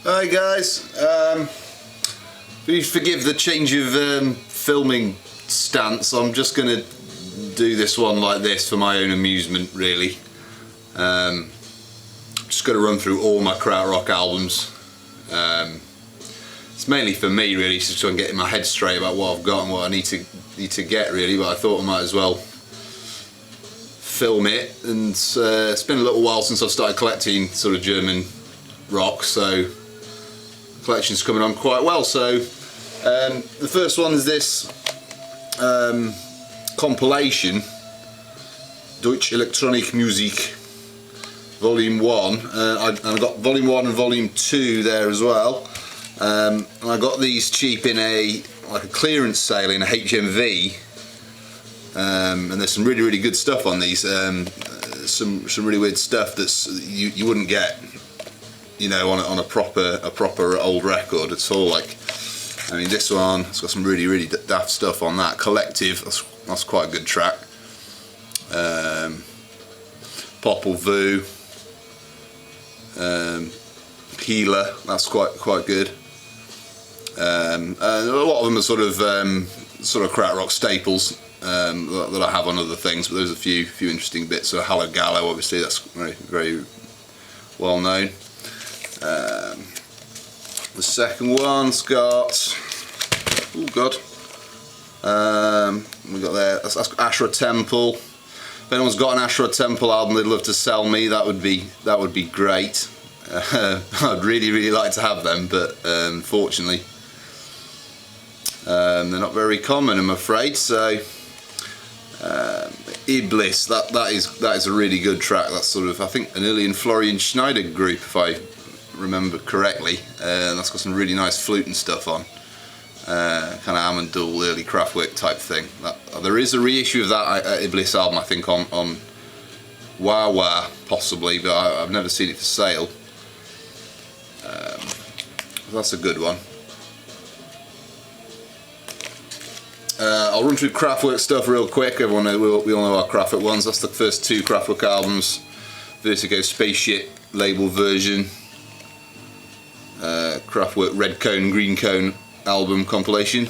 Hi guys, please forgive the change of filming stance. I'm just going to do this one like this for my own amusement really. Just going to run through all my Krautrock albums. It's mainly for me really, just to get my head straight about what I've got and what I need to get really, but I thought I might as well film it, and it's been a little while since I've started collecting sort of German rock, so the collection's coming on quite well. So the first one is this compilation, Deutsche Elektronik Musik Volume 1, and I got Volume 1 and Volume 2 there as well, and I got these cheap in a clearance sale in a HMV. And there's some really good stuff on these. Some really weird stuff that's you wouldn't get, you know, on a proper old record at all. Like, I mean, this one, it's got some really daft stuff on that. Collective, that's quite a good track. Popple Vuh, Healer, that's quite good. And a lot of them are sort of Krautrock staples. That I have on other things, but there's a few interesting bits. So Hallo Gallo, obviously, that's very well known. The second one's got, oh god, we got there. That's Ashra Temple. If anyone's got an Ashra Temple album they'd love to sell me, that would be great. I'd really like to have them, but unfortunately they're not very common, I'm afraid. So. Iblis, that is a really good track. That's sort of, I think, an early Florian Schneider group, if I remember correctly. That's got some really nice flute and stuff on, kind of Amandul, early Kraftwerk type thing. There is a reissue of that Iblis album, I think, on Wah possibly, but I've never seen it for sale. That's a good one. I'll run through Kraftwerk stuff real quick. We all know our Kraftwerk ones. That's the first two Kraftwerk albums. Vertigo Spaceship label version. Kraftwerk Red Cone, Green Cone album compilation.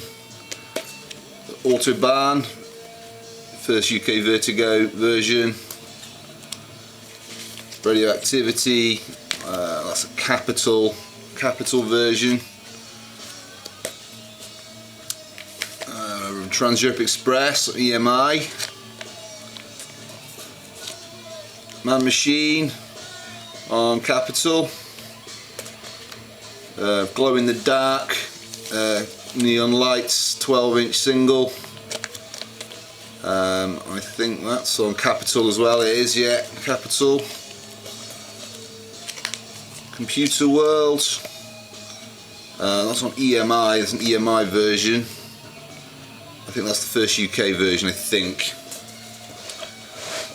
Autobahn, first UK Vertigo version. Radioactivity, that's a Capital version. Trans-Europe Express, EMI, Man Machine on Capital, Glow in the Dark, Neon Lights 12-inch single. I think that's on Capital as well. It is, yeah, Capital. Computer World, that's on EMI. There's an EMI version. I think that's the first UK version, I think.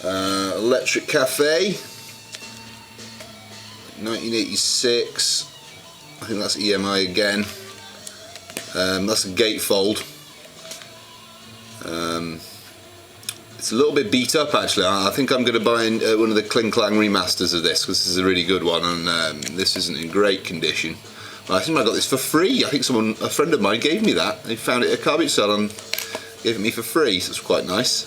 Electric Cafe, 1986. I think that's EMI again. That's a gatefold. It's a little bit beat up actually. I think I'm going to buy one of the Kling Klang remasters of this, because this is a really good one, and this isn't in great condition. I think I got this for free. I think a friend of mine gave me that. He found it at a car boot sale and gave it me for free, so it's quite nice.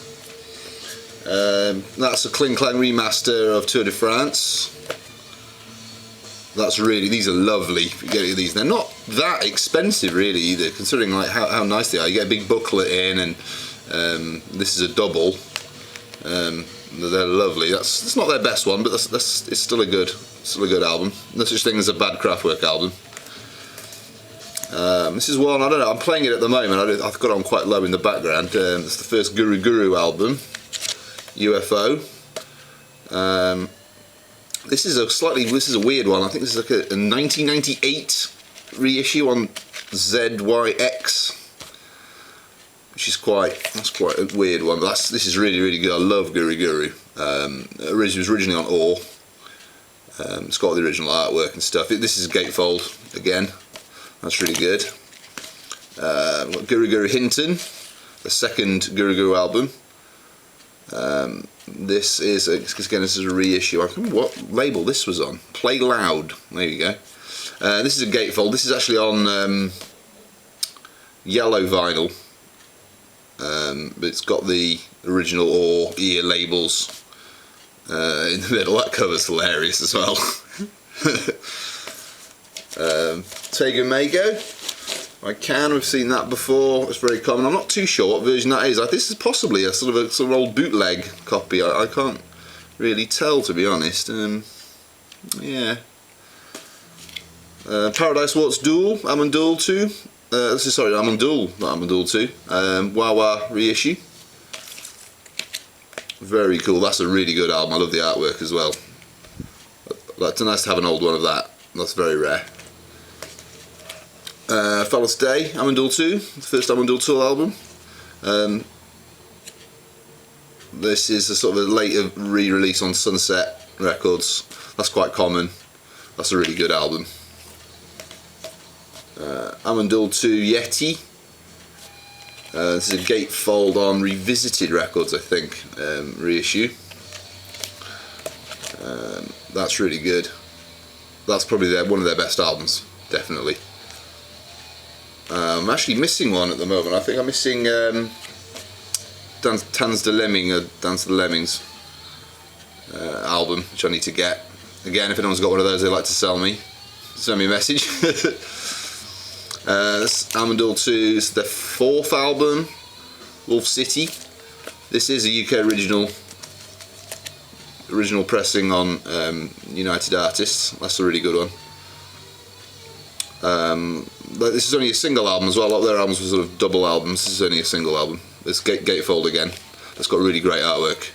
That's a Kling Klang remaster of Tour de France. That's really, these are lovely. You get these, they're not that expensive really either, considering like how nice they are. You get a big booklet in, and this is a double. They're lovely. It's not their best one, but it's still a good album. No such thing as a bad Kraftwerk album. This is one, I don't know, I'm playing it at the moment. I've got it on quite low in the background. It's the first Guru Guru album, UFO. This is a weird one. I think this is like a 1998 reissue on ZYX, which is that's quite a weird one. But this is really good. I love Guru Guru. It was originally on Ore. It's got the original artwork and stuff. This is gatefold again. That's really good. Guru Guru Hinton, the second Guru Guru album. This is, again, this is a reissue. I can't remember what label this was on. Play Loud, there you go. This is a gatefold. This is actually on yellow vinyl, but it's got the original or ear labels in the middle. That cover's hilarious as well. Tego Mago. We've seen that before. It's very common. I'm not too sure what version that is. This is possibly a sort of old bootleg copy. I can't really tell, to be honest. Yeah. Paradise Waltz Duel, Amandul 2. Sorry, Amandul, not Amandul 2. Wah reissue. Very cool. That's a really good album. I love the artwork as well. It's nice to have an old one of that. That's very rare. Phallus Day, Amandul 2, the first Amandul 2 album. This is a sort of a later re-release on Sunset Records. That's quite common. That's a really good album. Amandul 2 Yeti. This is a gatefold on Revisited Records, I think, reissue. That's really good. That's probably one of their best albums, definitely. I'm actually missing one at the moment. I think I'm missing Dance de Lemmings album, which I need to get. Again, if anyone's got one of those they'd like to sell me, send me a message. Amandul 2 is their 4th album, Wolf City. This is a UK original pressing on United Artists. That's a really good one. This is only a single album as well. A lot of their albums were sort of double albums. This is only a single album. It's gatefold again. It's got really great artwork.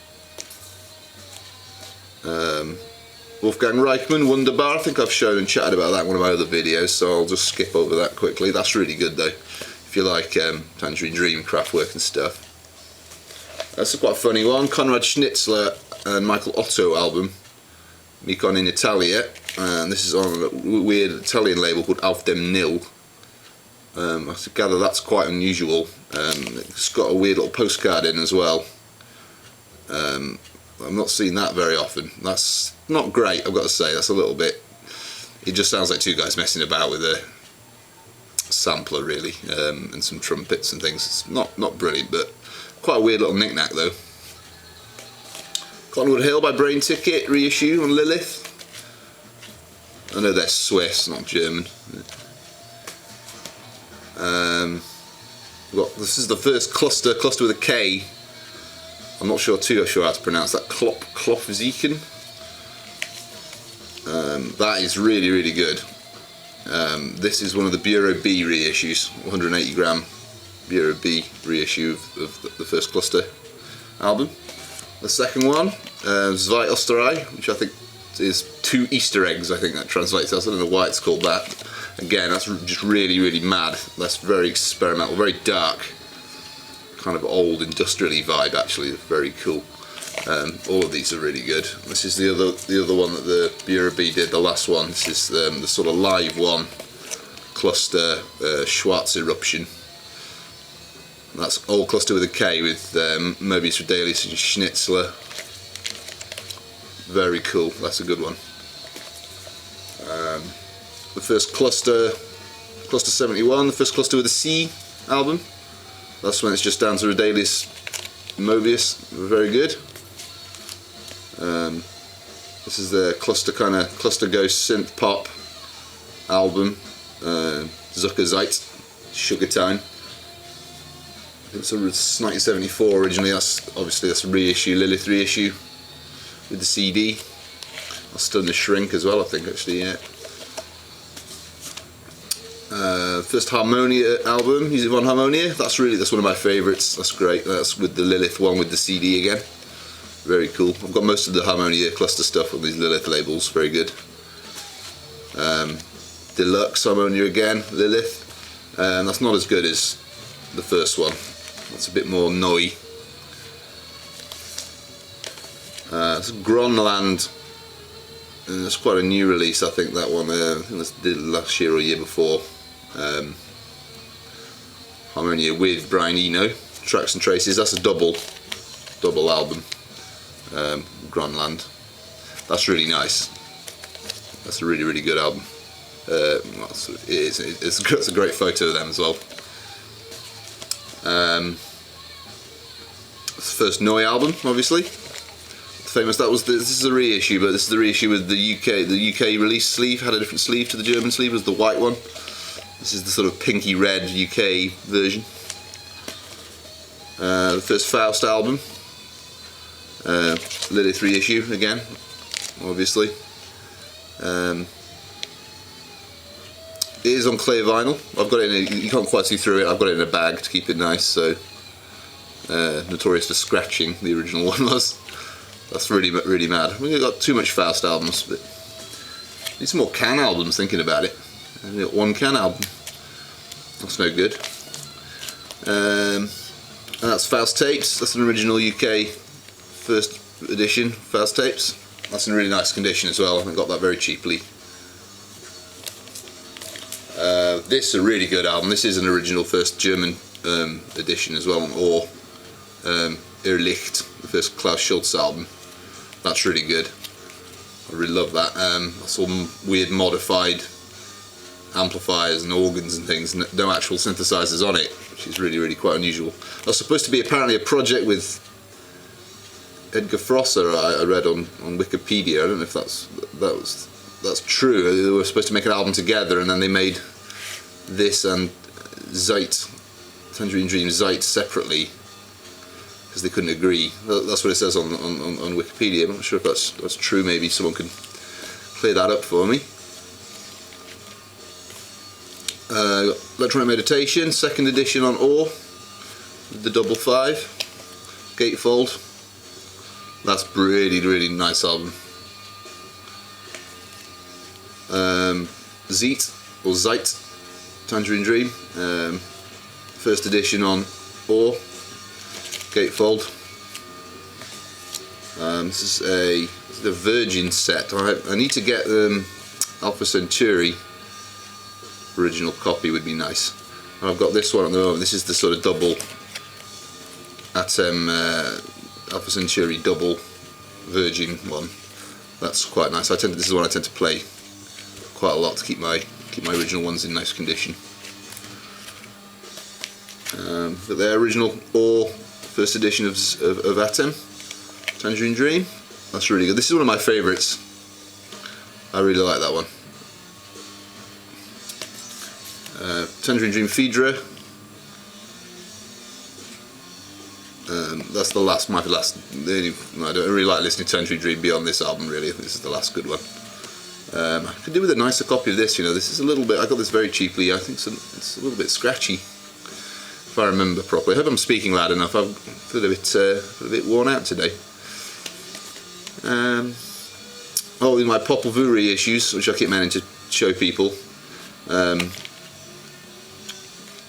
Wolfgang Reichmann, Wunderbar. I think I've shown and chatted about that in one of my other videos, so I'll just skip over that quickly. That's really good though, if you like Tangerine Dream, Kraftwerk and stuff. That's a quite funny one. Konrad Schnitzler and Michael Otto album, Mikon in Italia, and this is on a weird Italian label called Auf dem Nil. I gather that's quite unusual. It's got a weird little postcard in as well. I'm not seeing that very often. That's not great, I've got to say. That's a little bit... It just sounds like two guys messing about with a sampler, really, and some trumpets and things. It's not brilliant, but quite a weird little knick-knack, though. Cottonwood Hill by Brain Ticket, reissue on Lilith. I know they're Swiss, not German. This is the first cluster with a K. I'm not too sure how to pronounce that. Klopfzieken. That is really, really good. This is one of the Bureau B reissues, 180 gram Bureau B reissue of the first cluster album. The second one, Zwei Osterei, which I think is 2 Easter eggs, I think that translates. I don't know why it's called that. Again, that's just really, really mad. That's very experimental, very dark, kind of old industrially vibe. Actually, very cool. All of these are really good. This is the other one that the Bureau B did. The last one. This is the sort of live one, cluster Schwarz Eruption. And that's all cluster with a K with Mobius Redalius and Schnitzler. Very cool. That's a good one. The first cluster 71, the first cluster with a C album. That's when it's just down to Redalius, Mobius. Very good. This is the cluster ghost synth pop album. Zuckerzeit, Sugar Time. It's 1974 originally. That's a reissue, Lilith reissue with the CD. I'll still in the Shrink as well, I think, actually, yeah. First Harmonia album, Music von Harmonia. That's one of my favourites. That's great. That's with the Lilith one with the CD again. Very cool. I've got most of the Harmonia cluster stuff on these Lilith labels. Very good. Deluxe Harmonia again, Lilith. That's not as good as the first one. That's a bit more noi. It's Gronland. It's quite a new release, I think, that one. I think it did last year or year before. Harmonia with Brian Eno, Tracks and Traces. That's a double album. Gronland. That's really nice. That's a really, really good album. Well, it's a great photo of them as well. It's the first Noi album, obviously. Famous. This is a reissue, but this is the reissue with the UK release sleeve. Had a different sleeve to the German sleeve. It was the white one. This is the sort of pinky red UK version. The first Faust album. Lilith reissue again, obviously. It is on clear vinyl. I've got it in you can't quite see through it. I've got it in a bag to keep it nice. So notorious for scratching, the original one was. That's really mad. We've got too much Faust albums, but need some more Can albums. Thinking about it, I've got one Can album. That's no good. And that's Faust tapes. That's an original UK first edition Faust tapes. That's in really nice condition as well. I got that very cheaply. This is a really good album. This is an original first German edition as well, or Irrlicht, the first Klaus Schulze album. That's really good. I really love that. That's all weird modified amplifiers and organs and things, no actual synthesizers on it, which is really quite unusual. That's supposed to be apparently a project with Edgar Frosser, I read on Wikipedia. I don't know if that's true. They were supposed to make an album together, and then they made this and Tangerine Dream Zeit separately because they couldn't agree. That's what it says on Wikipedia. I'm not sure if that's true. Maybe someone could clear that up for me. Electronic Meditation, second edition on Ore, the double 5 gatefold. That's really nice album. Zeit, Tangerine Dream, first edition on Ore, gatefold. This is a Virgin set. I need to get Alpha Centauri original copy, would be nice. And I've got this one at the moment. This is the sort of double Atem Alpha Centauri double Virgin one. That's quite nice. This is the one I tend to play quite a lot to keep my original ones in nice condition. But their original Ore first edition of Atem, Tangerine Dream. That's really good. This is one of my favourites. I really like that one. Tangerine Dream Phaedra. That's my last. I don't really like listening to Tangerine Dream beyond this album. Really, this is the last good one. I could do with a nicer copy of this. You know, this is a little bit. I got this very cheaply. I think it's a little bit scratchy, if I remember properly. I hope I'm speaking loud enough. I feel a bit worn out today. Oh, my Popol Vuh reissues, which I keep meaning to show people.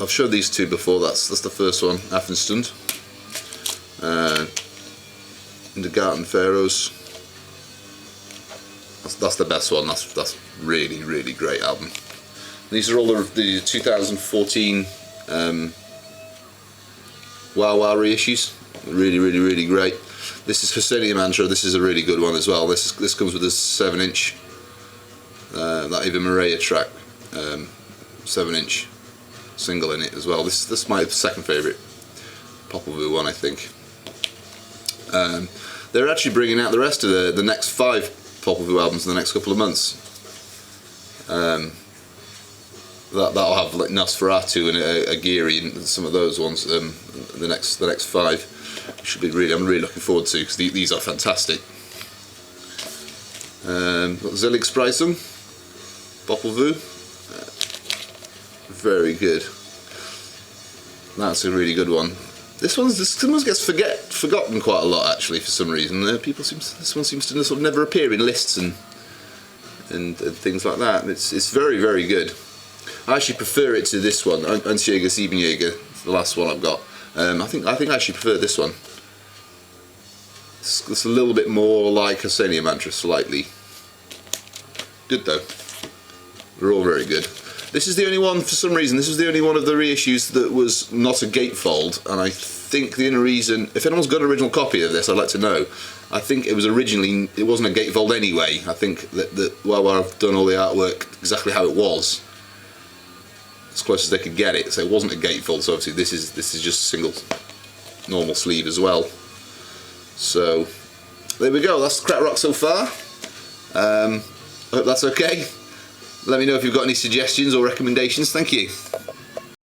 I've showed these two before. That's the first one, Affenstund. In the Garten Pharaohs. That's the best one. That's really great album. These are all the 2014 Wow Wow reissues. Really great. This is Husseini Mantra. This is a really good one as well. This comes with a 7-inch that Eva Maria track, 7-inch single in it as well. This is my second favourite Popol Vuh one, I think. They're actually bringing out the rest of the next 5 Popol Vuh albums in the next couple of months. That'll have like Nosferatu and Aguirre and some of those ones. The next 5 should be I'm really looking forward to, because these are fantastic. Seligspreisung, Popol Vuh, very good. That's a really good one. This one gets forgotten quite a lot, actually, for some reason. This one seems to sort of never appear in lists and things like that. It's very good. I actually prefer it to this one, Ansjäger Siebenjäger, the last one I've got. I think I actually prefer this one. It's a little bit more like Husseini Mantra, slightly. Good though. They're all very good. This is the only one, for some reason, this was the only one of the reissues that was not a gatefold, and I think the only reason, if anyone's got an original copy of this, I'd like to know. I think it was originally, it wasn't a gatefold anyway. I think that well, I've done all the artwork exactly how it was, as close as they could get it. So it wasn't a gatefold. So obviously this is just single, normal sleeve as well. So there we go. That's Krautrock so far. I hope that's okay. Let me know if you've got any suggestions or recommendations. Thank you.